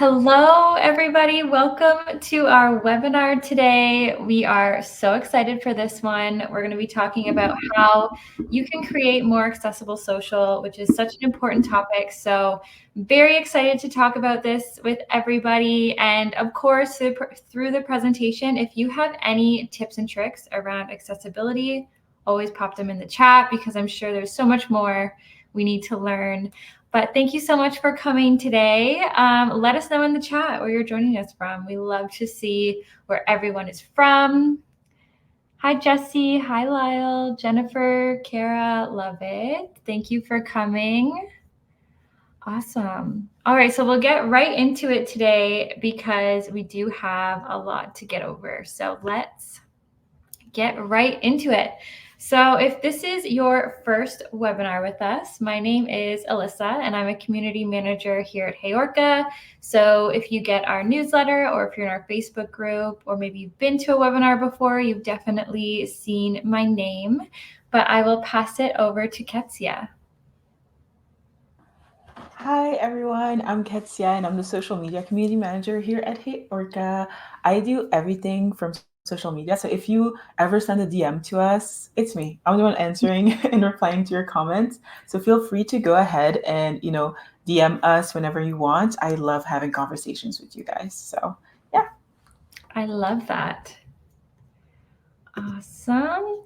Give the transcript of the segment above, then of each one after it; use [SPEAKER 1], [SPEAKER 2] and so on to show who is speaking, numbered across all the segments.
[SPEAKER 1] Hello, everybody. Welcome to our webinar today. We are so excited for this one. We're going to be talking about how you can create more accessible social, which is such an important topic. So very excited to talk about this with everybody. And of course, through the presentation, if you have any tips and tricks around accessibility, always pop them in the chat because I'm sure there's so much more we need to learn. But thank you so much for coming today. Let us know in the chat where you're joining us from. We love to see where everyone is from. Hi, Jesse. Hi, Lyle. Jennifer, Kara, love it. Thank you for coming. Awesome. All right, so we'll get right into it today because we do have a lot to get over. So let's get right into it. So if this is your first webinar with us, my name is Alyssa and I'm a community manager here at HeyOrca. So if you get our newsletter or if you're in our Facebook group or maybe you've been to a webinar before, you've definitely seen my name, but I will pass it over to Ketsia.
[SPEAKER 2] Hi everyone, I'm Ketsia and I'm the social media community manager here at HeyOrca. I do everything from social media. So if you ever send a DM to us, it's me. I'm the one answering and replying to your comments. So feel free to go ahead and, DM us whenever you want. I love having conversations with you guys. So yeah.
[SPEAKER 1] I love that. Awesome.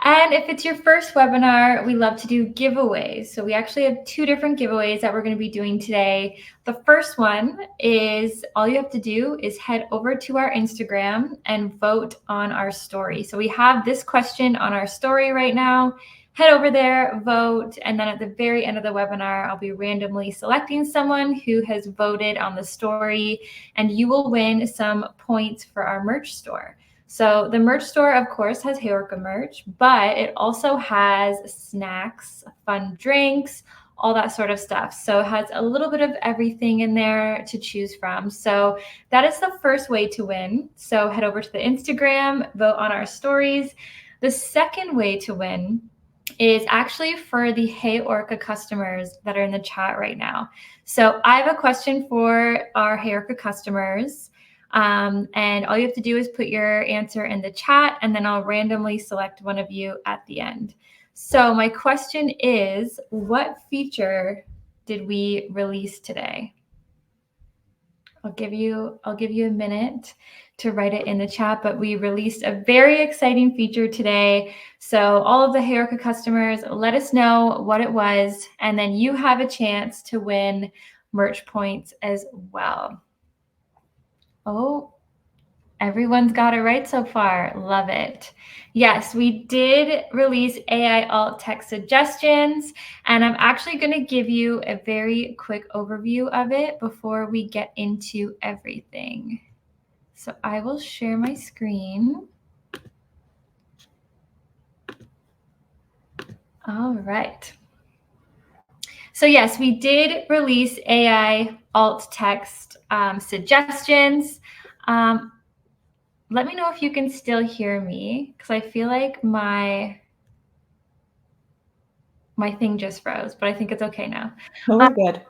[SPEAKER 1] And if it's your first webinar, we love to do giveaways. So we actually have two different giveaways that we're going to be doing today. The first one is all you have to do is head over to our Instagram and vote on our story. So we have this question on our story right now. Head over there, vote, and then at the very end of the webinar, I'll be randomly selecting someone who has voted on the story, and you will win some points for our merch store. So the merch store, of course, has HeyOrca merch, but it also has snacks, fun drinks, all that sort of stuff. So it has a little bit of everything in there to choose from. So that is the first way to win. So head over to the Instagram, vote on our stories. The second way to win is actually for the HeyOrca customers that are in the chat right now. So I have a question for our HeyOrca customers. And all you have to do is put your answer in the chat, and then I'll randomly select one of you at the end. So my question is, what feature did we release today? I'll give you a minute to write it in the chat, but we released a very exciting feature today. So all of the HeyOrca customers, let us know what it was, and then you have a chance to win merch points as well. Oh, everyone's got it right so far. Love it. Yes, we did release AI alt text suggestions, and I'm actually going to give you a very quick overview of it before we get into everything. So I will share my screen. All right. So yes, we did release AI alt text suggestions. Let me know if you can still hear me, because I feel like my thing just froze, but I think it's okay now.
[SPEAKER 2] No, we're good.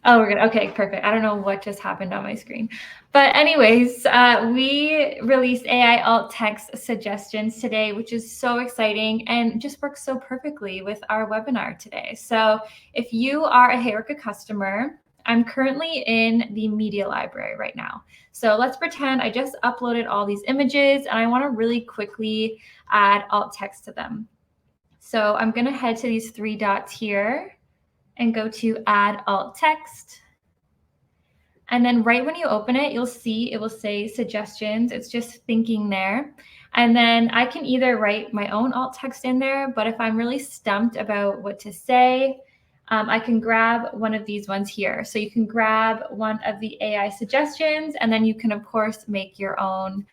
[SPEAKER 1] Oh, we're good. Okay, perfect. I don't know what just happened on my screen. But anyways, we released AI alt text suggestions today, which is so exciting and just works so perfectly with our webinar today. So if you are a HeyOrca customer, I'm currently in the media library right now. So let's pretend I just uploaded all these images and I want to really quickly add alt text to them. So I'm going to head to these three dots here and go to add alt text. And then right when you open it, you'll see it will say suggestions. It's just thinking there. And then I can either write my own alt text in there, but if I'm really stumped about what to say, I can grab one of these ones here. So you can grab one of the AI suggestions, and then you can, of course, make your own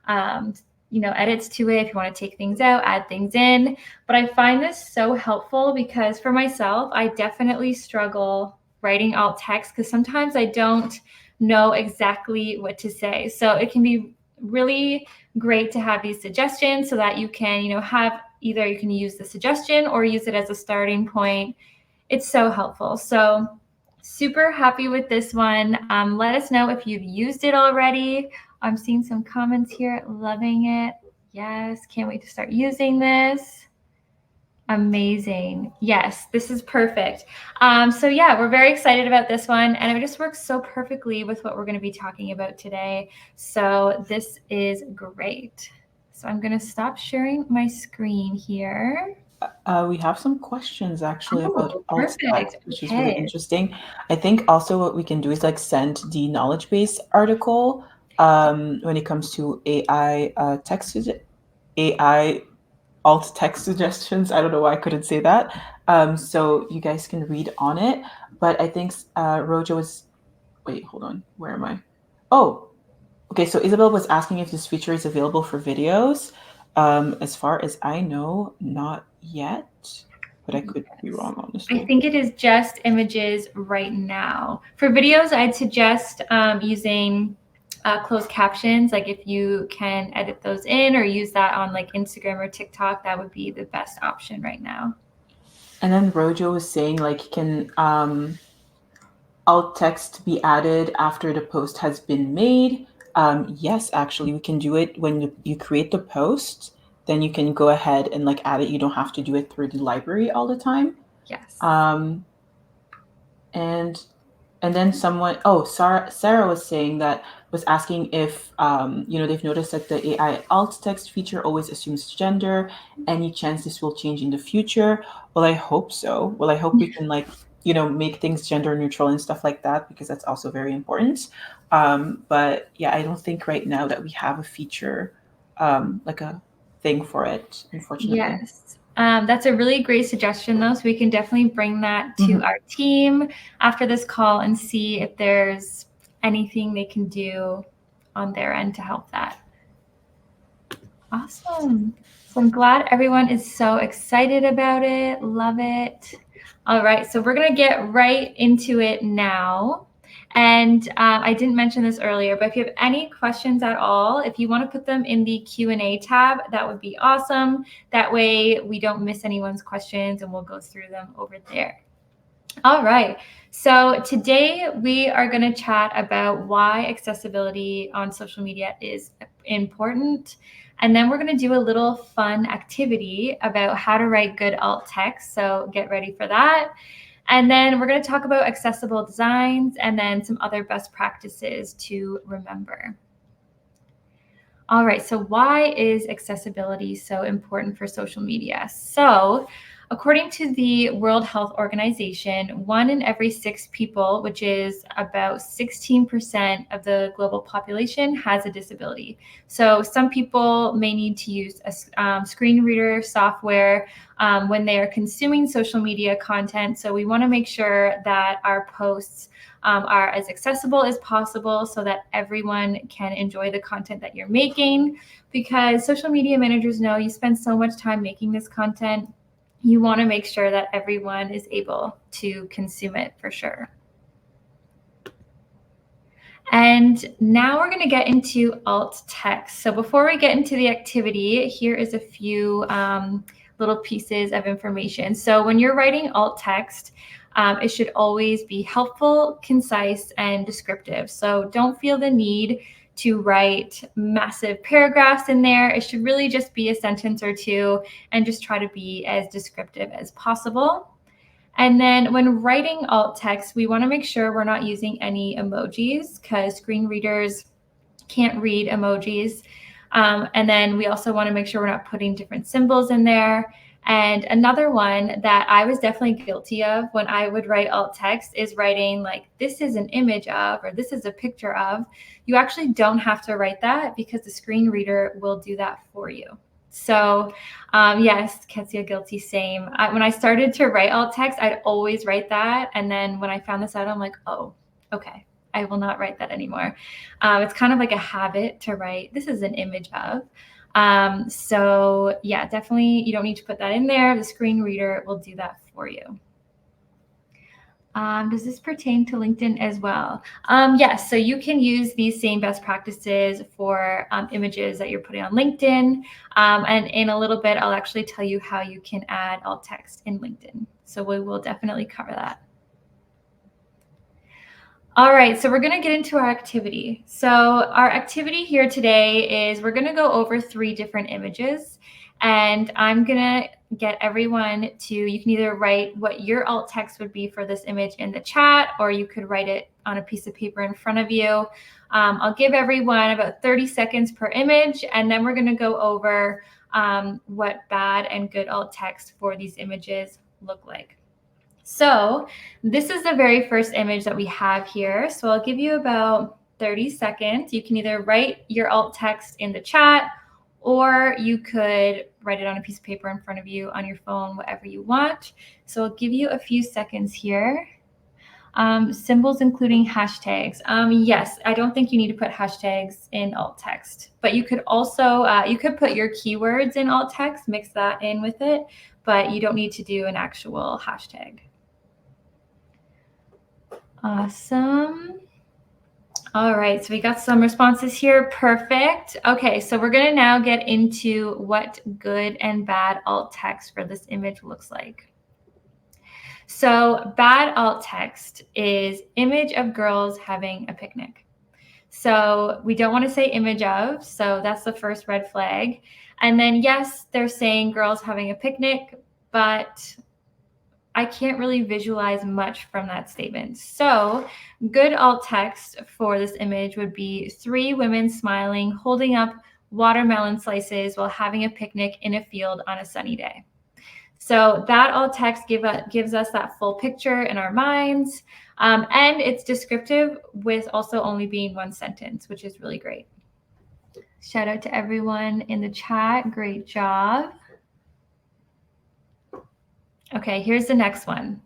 [SPEAKER 1] edits to it if you want to take things out, add things in. But I find this so helpful because for myself, I definitely struggle writing alt text because sometimes I don't know exactly what to say. So it can be really great to have these suggestions so that you can, have either you can use the suggestion or use it as a starting point. It's so helpful. So Super happy with this one. Let us know if you've used it already. I'm seeing some comments here, loving it. Yes, can't wait to start using this. Amazing. Yes, this is perfect. So yeah, we're very excited about this one, and it just works so perfectly with what we're going to be talking about today. So this is great. So I'm going to stop sharing my screen here.
[SPEAKER 2] We have some questions actually about
[SPEAKER 1] Oh,
[SPEAKER 2] alt
[SPEAKER 1] perfect.
[SPEAKER 2] text, which is really
[SPEAKER 1] Okay.
[SPEAKER 2] interesting. I think also what we can do is like send the knowledge base article when it comes to AI AI alt text suggestions. I don't know why I couldn't say that. So you guys can read on it. But I think Rojo was. Wait, hold on. Where am I? Oh, okay. So Isabel was asking if this feature is available for videos. As far as I know, not yet, but I could be wrong,
[SPEAKER 1] I
[SPEAKER 2] honestly.
[SPEAKER 1] think it is just images right now. For videos, I'd suggest using closed captions. Like if you can edit those in or use that on like Instagram or TikTok, that would be the best option right now.
[SPEAKER 2] And then Rojo was saying like, can alt text be added after the post has been made? Yes, actually, we can do it when you create the post. Then you can go ahead and like add it. You don't have to do it through the library all the time.
[SPEAKER 1] Yes.
[SPEAKER 2] Um, and and then someone, oh, Sarah was saying that, was asking if they've noticed that the AI alt text feature always assumes gender. Any chance this will change in the future? Well, I hope so. Well, I hope we can like make things gender neutral and stuff like that, because that's also very important. But yeah, I don't think right now that we have a feature, like a thing for it, unfortunately.
[SPEAKER 1] Yes. That's a really great suggestion, though. So we can definitely bring that to
[SPEAKER 2] Mhm.
[SPEAKER 1] our team after this call and see if there's anything they can do on their end to help that. Awesome. So I'm glad everyone is so excited about it. Love it. All right, so we're going to get right into it now. And I didn't mention this earlier, but if you have any questions at all, if you want to put them in the Q&A tab, that would be awesome. That way we don't miss anyone's questions and we'll go through them over there. All right. So today we are going to chat about why accessibility on social media is important. And then we're going to do a little fun activity about how to write good alt text. So get ready for that. And then we're going to talk about accessible designs and then some other best practices to remember. All right, so why is accessibility so important for social media? So, according to the World Health Organization, 1 in every 6 people, which is about 16% of the global population, has a disability. So, some people may need to use a screen reader software when they are consuming social media content. So, we want to make sure that our posts are as accessible as possible so that everyone can enjoy the content that you're making, because social media managers know you spend so much time making this content. You want to make sure that everyone is able to consume it for sure. And now we're going to get into alt text. So before we get into the activity, here is a few little pieces of information. So when you're writing alt text, it should always be helpful, concise, and descriptive. So don't feel the need to write massive paragraphs in there. It should really just be a sentence or two and just try to be as descriptive as possible. And then when writing alt text, we want to make sure we're not using any emojis because screen readers can't read emojis. And then we also want to make sure we're not putting different symbols in there. And another one that I was definitely guilty of when I would write alt text is writing like, this is an image of, or this is a picture of. You actually don't have to write that because the screen reader will do that for you. So yes, Ketsia, guilty, same. When I started to write alt text, I'd always write that. And then when I found this out, I'm like, oh, okay, I will not write that anymore. It's kind of like a habit to write, this is an image of. So yeah, definitely you don't need to put that in there. The screen reader will do that for you. Does this pertain to LinkedIn as well? Yes, so you can use these same best practices for images that you're putting on LinkedIn. And in a little bit, I'll actually tell you how you can add alt text in LinkedIn. So we will definitely cover that. All right, so we're going to get into our activity. So our activity here today is we're going to go over 3 different images, and I'm going to get everyone to, you can either write what your alt text would be for this image in the chat, or you could write it on a piece of paper in front of you. I'll give everyone about 30 seconds per image, and then we're going to go over what bad and good alt text for these images look like. So this is the very first image that we have here. So I'll give you about 30 seconds. You can either write your alt text in the chat, or you could write it on a piece of paper in front of you on your phone, whatever you want. So I'll give you a few seconds here. Symbols including hashtags. Yes, I don't think you need to put hashtags in alt text, but you could also, you could put your keywords in alt text, mix that in with it, but you don't need to do an actual hashtag. Awesome. All right, so we got some responses here. Perfect. Okay, so we're going to now get into what good and bad alt text for this image looks like. So bad alt text is image of girls having a picnic. So we don't want to say image of, so that's the first red flag. And then yes, they're saying girls having a picnic, but I can't really visualize much from that statement. So good alt text for this image would be 3 women smiling, holding up watermelon slices while having a picnic in a field on a sunny day. So that alt text gives us that full picture in our minds. And it's descriptive with also only being 1 sentence, which is really great. Shout out to everyone in the chat. Great job. Okay, here's the next one.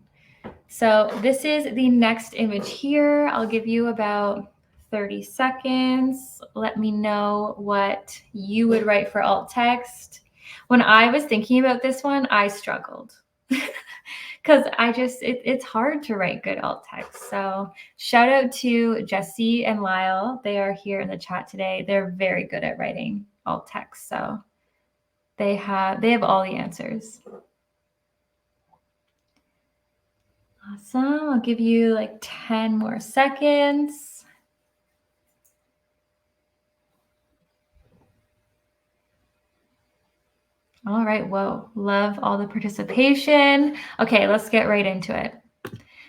[SPEAKER 1] So this is the next image here. I'll give you about 30 seconds. Let me know what you would write for alt text. When I was thinking about this one, I struggled because it's hard to write good alt text. So shout out to Jesse and Lyle. They are here in the chat today. They're very good at writing alt text. So they have all the answers. Awesome. I'll give you like 10 more seconds. All right. Whoa. Love all the participation. Okay, let's get right into it.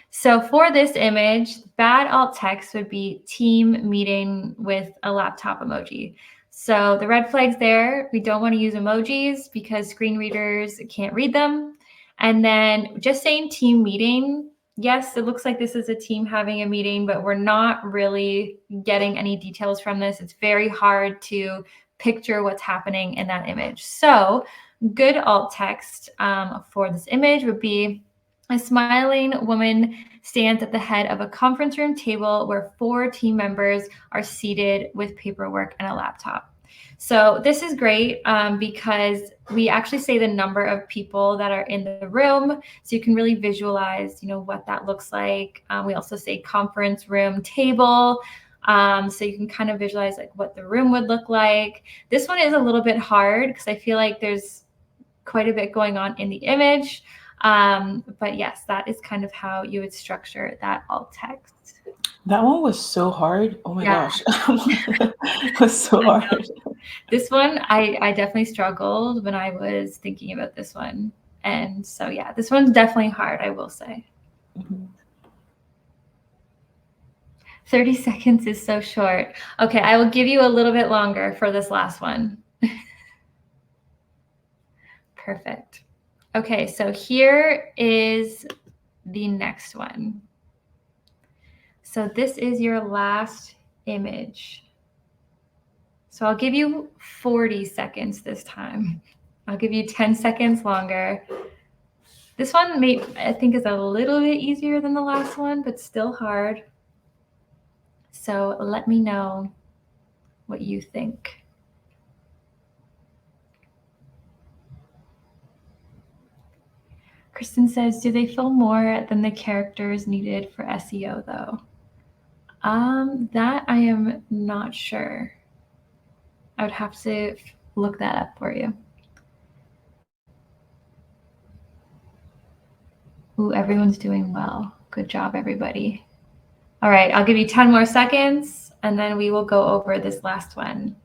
[SPEAKER 1] So for this image, bad alt text would be team meeting with a laptop emoji. So the red flags there, we don't want to use emojis because screen readers can't read them. And then just saying team meeting, yes, it looks like this is a team having a meeting, but we're not really getting any details from this. It's very hard to picture what's happening in that image. So good alt text for this image would be a smiling woman stands at the head of a conference room table where 4 team members are seated with paperwork and a laptop. So this is great because we actually say the number of people that are in the room, so you can really visualize, what that looks like. We also say conference room table, so you can kind of visualize like what the room would look like. This one is a little bit hard because I feel like there's quite a bit going on in the image. But yes, that is kind of how you would structure that alt text.
[SPEAKER 2] That one was so hard. Oh my gosh. It was so hard.
[SPEAKER 1] This one, I definitely struggled when I was thinking about this one. And so, yeah, this one's definitely hard, I will say. 30 seconds is so short. Okay, I will give you a little bit longer for this last one. Perfect. Okay, so here is the next one. So this is your last image. So I'll give you 40 seconds this time. I'll give you 10 seconds longer. This one I think is a little bit easier than the last one, but still hard. So let me know what you think. Kristen says, do they fill more than the characters needed for SEO though? That I am not sure. I would have to look that up for you. Ooh, everyone's doing well. Good job, everybody. All right, I'll give you 10 more seconds and then we will go over this last one.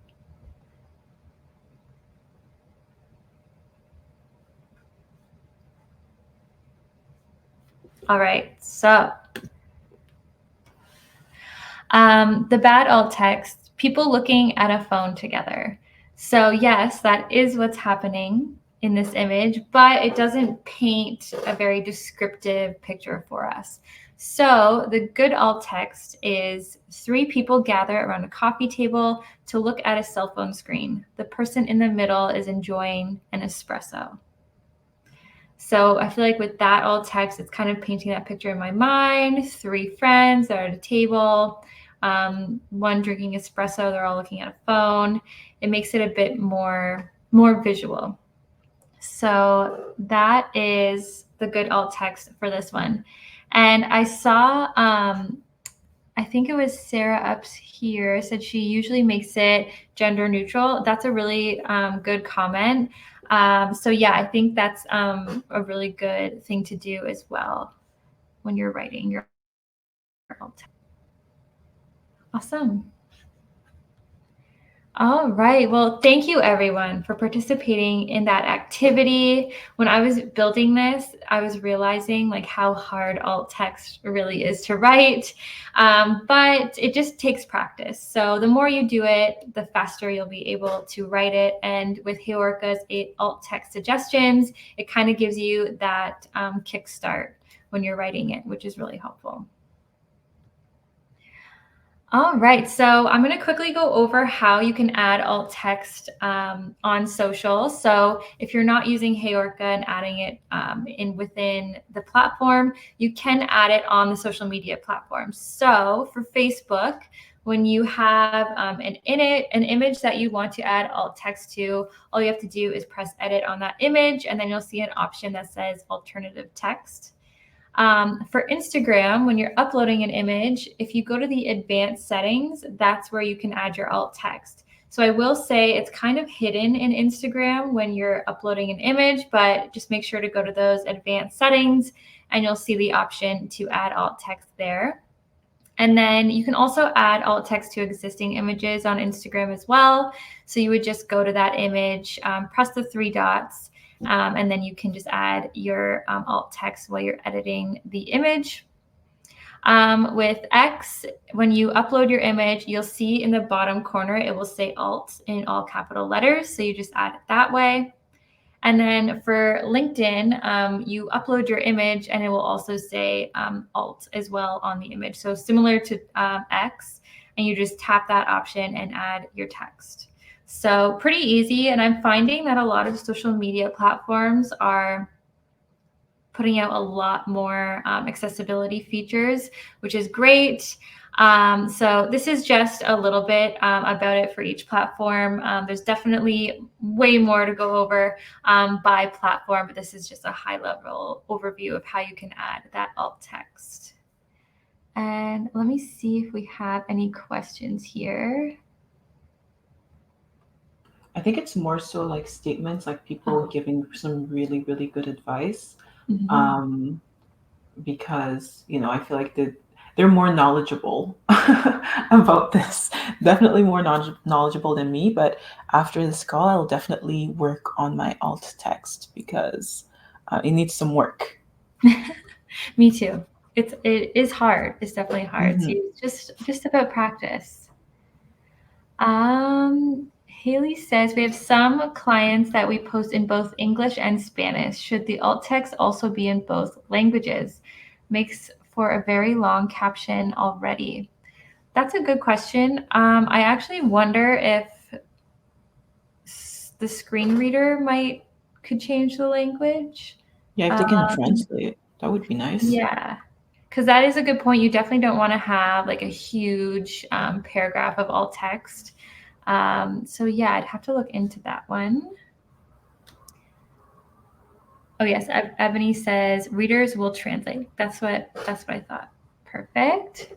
[SPEAKER 1] All right, so the bad alt text, people looking at a phone together. So yes, that is what's happening in this image, but it doesn't paint a very descriptive picture for us. So the good alt text is 3 people gather around a coffee table to look at a cell phone screen. The person in the middle is enjoying an espresso. So I feel like with that alt text, it's kind of painting that picture in my mind. 3 friends that are at a table, one drinking espresso, they're all looking at a phone. It makes it a bit more visual. So that is the good alt text for this one. And I saw, I think it was Sarah up here said she usually makes it gender neutral. That's a really good comment. So yeah, I think that's a really good thing to do as well when you're writing your alt text. Awesome. All right. Well, thank you everyone for participating in that activity. When I was building this, I was realizing like how hard alt text really is to write, but it just takes practice. So the more you do it, the faster you'll be able to write it. And with HeyOrca's 8 alt text suggestions, it kind of gives you that kickstart when you're writing it, which is really helpful. All right, so I'm going to quickly go over how you can add alt text on social. So if you're not using HeyOrca and adding it within the platform, you can add it on the social media platforms. So for Facebook, when you have an image that you want to add alt text to, all you have to do is press edit on that image, and then you'll see an option that says alternative text. For Instagram, when you're uploading an image, if you go to the advanced settings, that's where you can add your alt text. So I will say it's kind of hidden in Instagram when you're uploading an image, but just make sure to go to those advanced settings and you'll see the option to add alt text there. And then you can also add alt text to existing images on Instagram as well. So you would just go to that image, press the 3 dots, and then you can just add your alt text while you're editing the image. With X, when you upload your image, you'll see in the bottom corner, it will say alt in all capital letters. So you just add it that way. And then for LinkedIn, you upload your image and it will also say alt as well on the image. So similar to X, and you just tap that option and add your text. So pretty easy. And I'm finding that a lot of social media platforms are putting out a lot more accessibility features, which is great. So this is just a little bit about it for each platform. There's definitely way more to go over by platform, but this is just a high-level overview of how you can add that alt text. And let me see if we have any questions here.
[SPEAKER 2] I think it's more so like statements, like people giving some really, really good advice.
[SPEAKER 1] Mm-hmm.
[SPEAKER 2] Because, I feel like they're more knowledgeable about this. Definitely more knowledgeable than me. But after this call, I'll definitely work on my alt text because it needs some work.
[SPEAKER 1] Me too. It is hard. It's definitely hard.
[SPEAKER 2] Mm-hmm.
[SPEAKER 1] So just about practice. Haley says we have some clients that we post in both English and Spanish. Should the alt text also be in both languages? Makes for a very long caption already. That's a good question. I actually wonder if the screen reader could change the language.
[SPEAKER 2] Yeah, if they can translate, that would be nice.
[SPEAKER 1] Yeah, because that is a good point. You definitely don't want to have like a huge paragraph of alt text. So yeah, I'd have to look into that one. Oh yes, Ebony says readers will translate. That's what I thought. Perfect.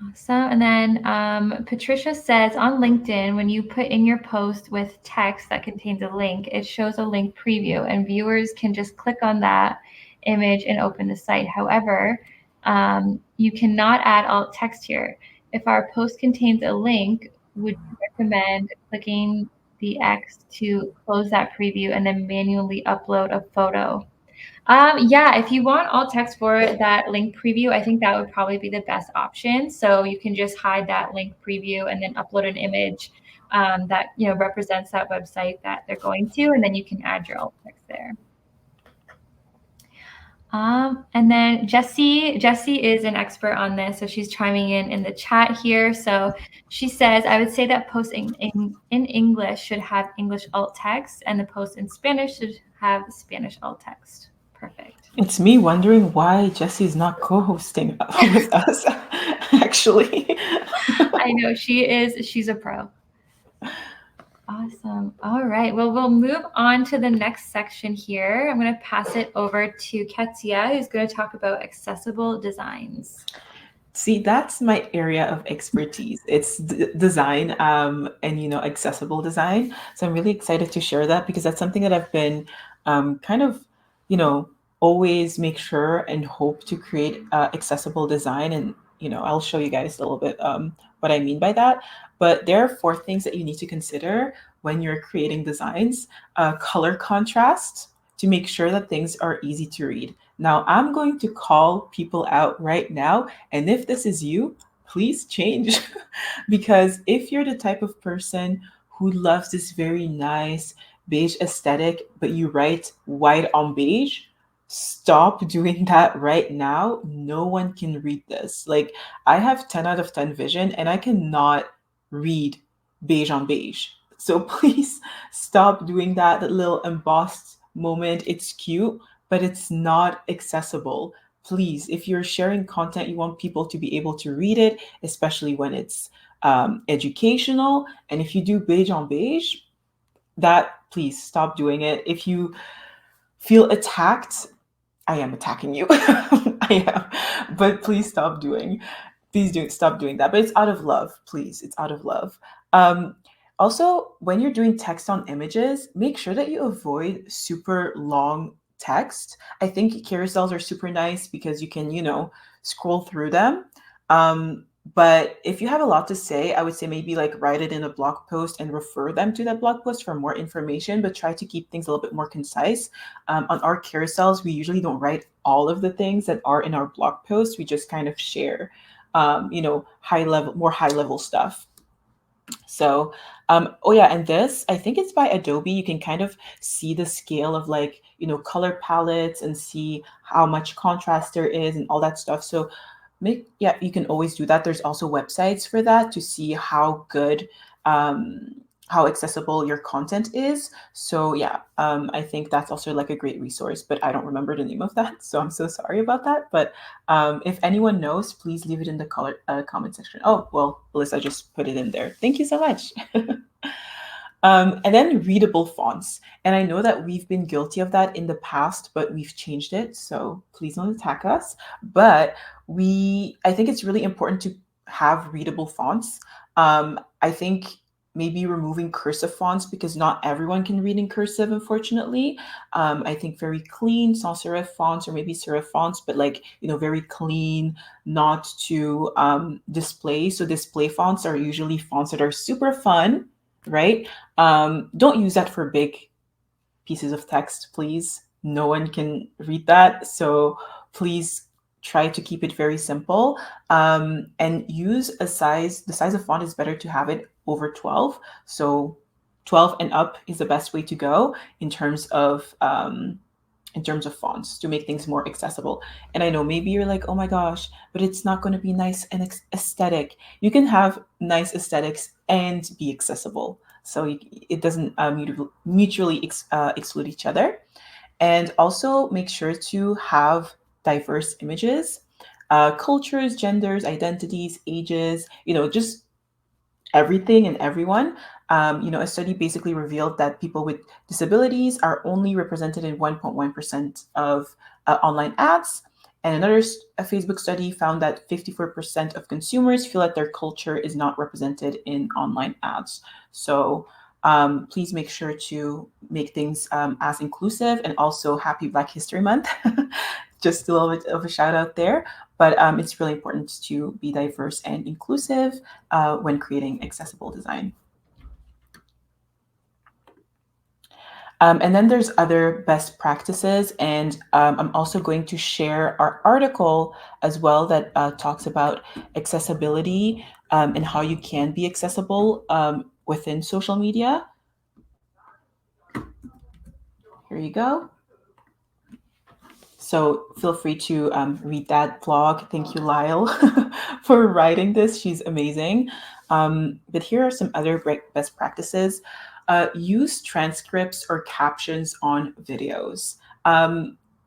[SPEAKER 1] Awesome. And then Patricia says on LinkedIn, when you put in your post with text that contains a link, it shows a link preview and viewers can just click on that image and open the site. However, you cannot add alt text here. If our post contains a link, would you recommend clicking the X to close that preview and then manually upload a photo? Yeah, if you want alt text for that link preview, I think that would probably be the best option. So you can just hide that link preview and then upload an image that represents that website that they're going to, and then you can add your alt text there. And then Jessie is an expert on this, so she's chiming in the chat here. So she says, I would say that posts in English should have English alt text, and the post in Spanish should have Spanish alt text. Perfect.
[SPEAKER 2] It's me wondering why Jesse's not co-hosting with us, actually.
[SPEAKER 1] I know, she's a pro. Awesome. All right. Well, we'll move on to the next section here. I'm going to pass it over to Ketsia, who's going to talk about accessible designs.
[SPEAKER 2] See, that's my area of expertise. It's design and accessible design. So I'm really excited to share that because that's something that I've been kind of always make sure and hope to create accessible design. And I'll show you guys a little bit what I mean by that. But there are 4 things that you need to consider when you're creating designs. Color contrast, to make sure that things are easy to read. Now, I'm going to call people out right now. And if this is you, please change. Because if you're the type of person who loves this very nice beige aesthetic, but you write white on beige, stop doing that right now. No one can read this. Like, I have 10 out of 10 vision and I cannot read beige on beige. So please stop doing that little embossed moment. It's cute, but it's not accessible. Please, if you're sharing content, you want people to be able to read it, especially when it's educational. And if you do beige on beige, that please stop doing it. If you feel attacked, I am attacking you. I am, but please stop doing. Stop doing that. But it's out of love, please. It's out of love. Also, when you're doing text on images, make sure that you avoid super long text. I think carousels are super nice because you can, scroll through them. But if you have a lot to say, I would say maybe like write it in a blog post and refer them to that blog post for more information, but try to keep things a little bit more concise. On our carousels, we usually don't write all of the things that are in our blog posts. We just kind of share, more high level stuff. So, oh yeah, and this, I think it's by Adobe. You can kind of see the scale of like, color palettes and see how much contrast there is and all that stuff. So you can always do that. There's also websites for that to see how good, how accessible your content is. So yeah, I think that's also like a great resource, but I don't remember the name of that. So I'm so sorry about that. But if anyone knows, please leave it in the comment section. Oh, well, Alyssa just put it in there. Thank you so much. And then readable fonts. And I know that we've been guilty of that in the past, but we've changed it. So please don't attack us. But I think it's really important to have readable fonts. I think maybe removing cursive fonts because not everyone can read in cursive, unfortunately. I think very clean sans serif fonts or maybe serif fonts, but like, very clean, not to display. So display fonts are usually fonts that are super fun, right? Don't use that for big pieces of text, please. No one can read that. So please try to keep it very simple and use the size of font is better to have it over 12. So 12 and up is the best way to go in terms of fonts to make things more accessible. And I know maybe you're like, oh my gosh, but it's not going to be nice and aesthetic. You can have nice aesthetics and be accessible. So it doesn't mutually exclude each other. And also make sure to have diverse images, cultures, genders, identities, ages, just everything and everyone. A study basically revealed that people with disabilities are only represented in 1.1% of online ads. And another Facebook study found that 54% of consumers feel that their culture is not represented in online ads. So Please make sure to make things as inclusive, and also happy Black History Month. Just a little bit of a shout out there. But it's really important to be diverse and inclusive when creating accessible design. And then there's other best practices, and I'm also going to share our article as well that talks about accessibility and how you can be accessible within social media. Here you go. So feel free to read that blog. Thank you, Lyle, for writing this. She's amazing. But here are some other best practices. Use transcripts or captions on videos.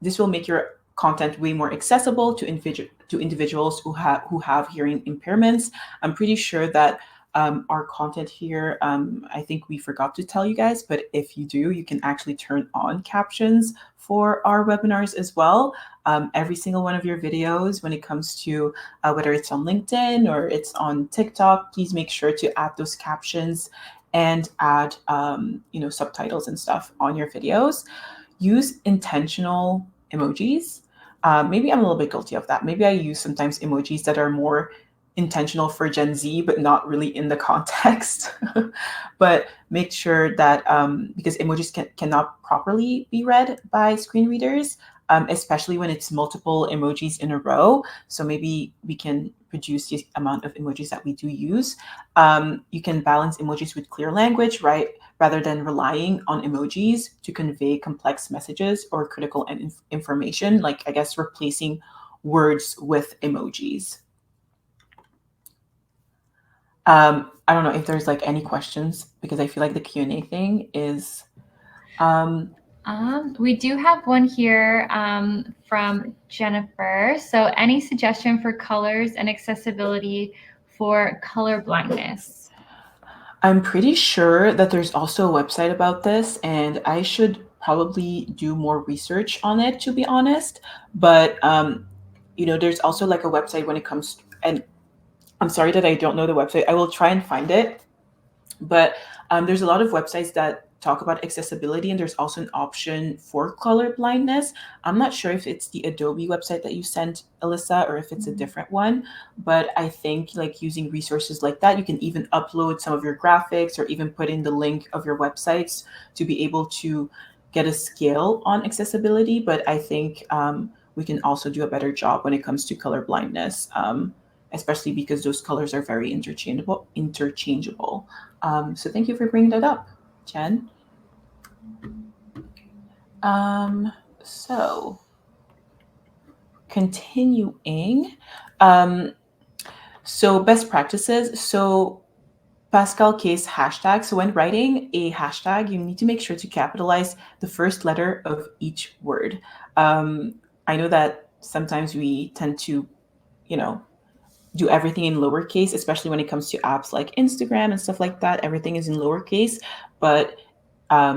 [SPEAKER 2] This will make your content way more accessible to individuals who have hearing impairments. I'm pretty sure that our content here, I think we forgot to tell you guys, but if you do, you can actually turn on captions for our webinars as well. Every single one of your videos, when it comes to whether it's on LinkedIn or it's on TikTok, please make sure to add those captions and add subtitles and stuff on your videos. Use intentional emojis. Maybe I'm a little bit guilty of that. Maybe I use sometimes emojis that are more intentional for Gen Z, but not really in the context. But make sure that because emojis cannot properly be read by screen readers, especially when it's multiple emojis in a row. So maybe we can reduce the amount of emojis that we do use. You can balance emojis with clear language, right? Rather than relying on emojis to convey complex messages or critical information, like I guess replacing words with emojis. I don't know if there's like any questions, because I feel like the Q&A thing is.
[SPEAKER 1] We do have one here from Jennifer. So any suggestion for colors and accessibility for color blindness?
[SPEAKER 2] I'm pretty sure that there's also a website about this, and I should probably do more research on it, to be honest. But there's also like a website when it comes, and I'm sorry that I don't know the website. I will try and find it. But there's a lot of websites that talk about accessibility, and there's also an option for color blindness. I'm not sure if it's the Adobe website that you sent, Alyssa, or if it's a different one. But I think like using resources like that, you can even upload some of your graphics or even put in the link of your websites to be able to get a scale on accessibility. But I think we can also do a better job when it comes to color blindness. Especially because those colors are very interchangeable. So thank you for bringing that up, Jen. So continuing, so best practices. So Pascal case hashtag. So when writing a hashtag, you need to make sure to capitalize the first letter of each word. I know that sometimes we tend to, do everything in lowercase, especially when it comes to apps like Instagram and stuff like that. Everything is in lowercase, but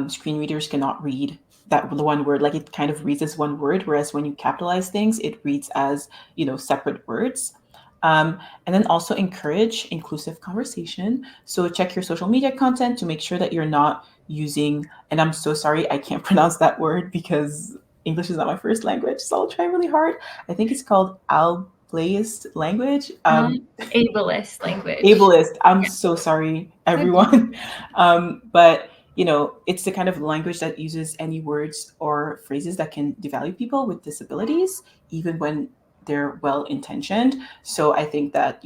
[SPEAKER 2] screen readers cannot read that one word. Like it kind of reads as one word, whereas when you capitalize things, it reads as separate words. And then also encourage inclusive conversation. So check your social media content to make sure that you're not using, and I'm so sorry, I can't pronounce that word because English is not my first language, so I'll try really hard. I think it's called ableist language.
[SPEAKER 1] Ableist language.
[SPEAKER 2] Ableist. I'm so sorry, everyone. But it's the kind of language that uses any words or phrases that can devalue people with disabilities, even when they're well intentioned. So I think that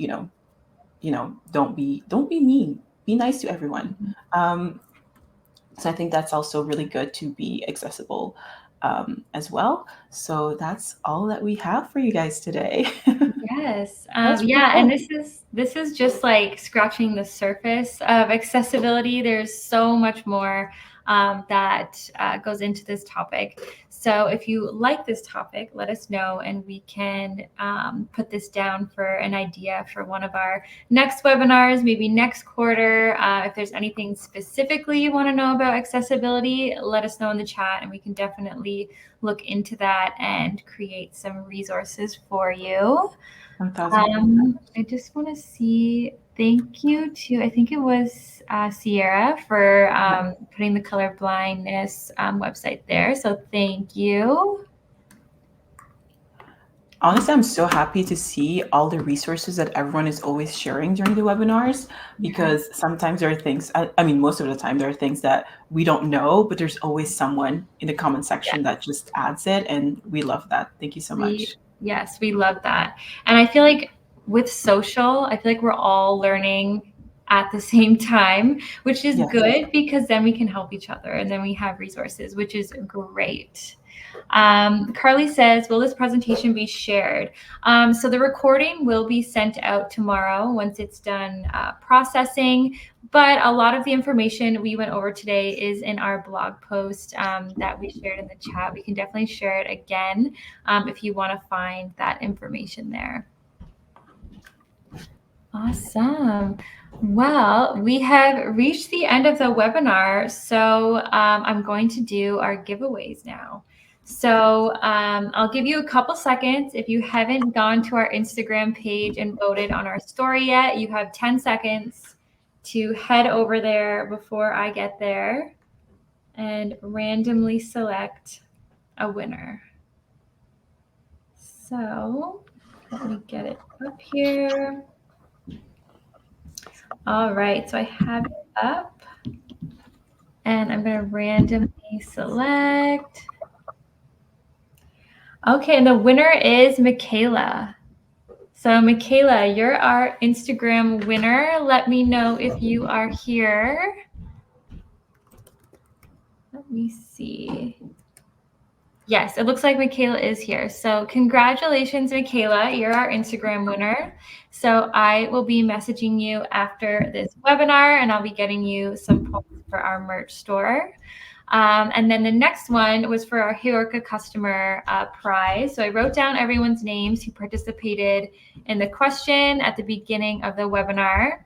[SPEAKER 2] don't be mean. Be nice to everyone. So I think that's also really good to be accessible as well. So that's all that we have for you guys today.
[SPEAKER 1] Yes.
[SPEAKER 2] That's pretty
[SPEAKER 1] Yeah,
[SPEAKER 2] cool.
[SPEAKER 1] and this is just like scratching the surface of accessibility. There's so much more that goes into this topic. So if you like this topic, let us know, and we can put this down for an idea for one of our next webinars, maybe next quarter. If there's anything specifically you want to know about accessibility, let us know in the chat, and we can definitely look into that and create some resources for you.
[SPEAKER 2] 1000%.
[SPEAKER 1] I just want to see, thank you to, I think it was Sierra for putting the color blindness website there. So thank you.
[SPEAKER 2] Honestly, I'm so happy to see all the resources that everyone is always sharing during the webinars, because sometimes there are things, I mean, most of the time, there are things that we don't know, but there's always someone in the comment section that just adds it. And we love that. Thank you so much.
[SPEAKER 1] Yes, we love that. And I feel like with social, I feel like we're all learning at the same time, which is good because then we can help each other and then we have resources, which is great. Carly says, will this presentation be shared? So the recording will be sent out tomorrow once it's done processing, but a lot of the information we went over today is in our blog post that we shared in the chat. We can definitely share it again if you want to find that information there. Awesome. Well, we have reached the end of the webinar, so I'm going to do our giveaways now. So I'll give you a couple seconds. If you haven't gone to our Instagram page and voted on our story yet, you have 10 seconds to head over there before I get there and randomly select a winner. So let me get it up here. All right, so I have it up and I'm going to randomly select. Okay, and the winner is Michaela. So Michaela, you're our Instagram winner. Let me know if you are here. Let me see. Yes, it looks like Michaela is here. So congratulations, Michaela. You're our Instagram winner. So I will be messaging you after this webinar, and I'll be getting you some points for our merch store. And then the next one was for our HeyOrca customer prize. So I wrote down everyone's names who participated in the question at the beginning of the webinar.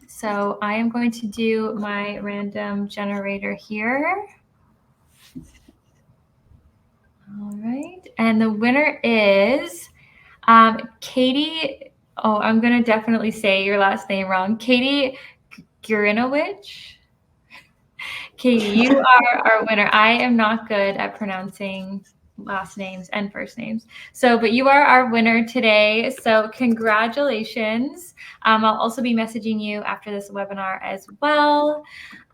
[SPEAKER 1] So I am going to do my random generator here. All right, and the winner is Katie. Oh, I'm going to definitely say your last name wrong. Katie Gurinowicz. Katie, you are our winner. I am not good at pronouncing last names and first names. So, but you are our winner today. So congratulations. I'll also be messaging you after this webinar as well.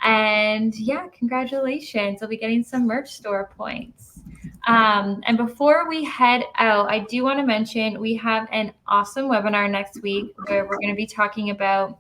[SPEAKER 1] And yeah, congratulations. You'll be getting some merch store points. And before we head out, I do want to mention we have an awesome webinar next week where we're going to be talking about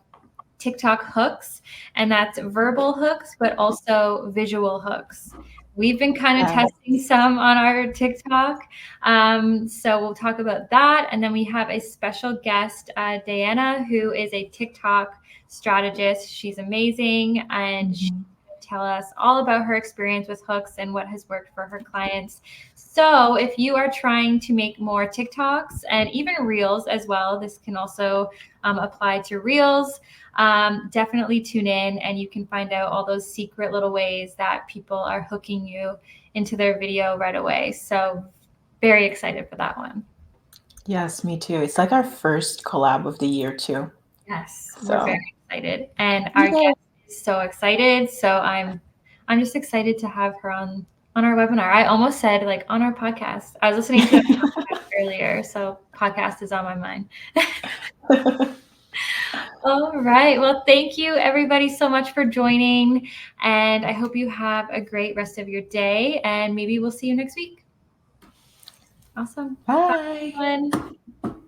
[SPEAKER 1] TikTok hooks, and that's verbal hooks, but also visual hooks. We've been kind of testing some on our TikTok. So we'll talk about that. And then we have a special guest, Diana, who is a TikTok strategist. She's amazing. And she's going to tell us all about her experience with hooks and what has worked for her clients. So if you are trying to make more TikToks and even Reels as well, this can also apply to Reels. Definitely tune in and you can find out all those secret little ways that people are hooking you into their video right away. So very excited for that one.
[SPEAKER 2] Yes, me too. It's like our first collab of the year too.
[SPEAKER 1] Yes, so we're very excited. And our guest is so excited. So I'm just excited to have her on our webinar. I almost said like on our podcast. I was listening to a podcast earlier, so podcast is on my mind. All right. Well, thank you everybody so much for joining. And I hope you have a great rest of your day. And maybe we'll see you next week. Awesome.
[SPEAKER 2] Bye.
[SPEAKER 1] Bye, everyone.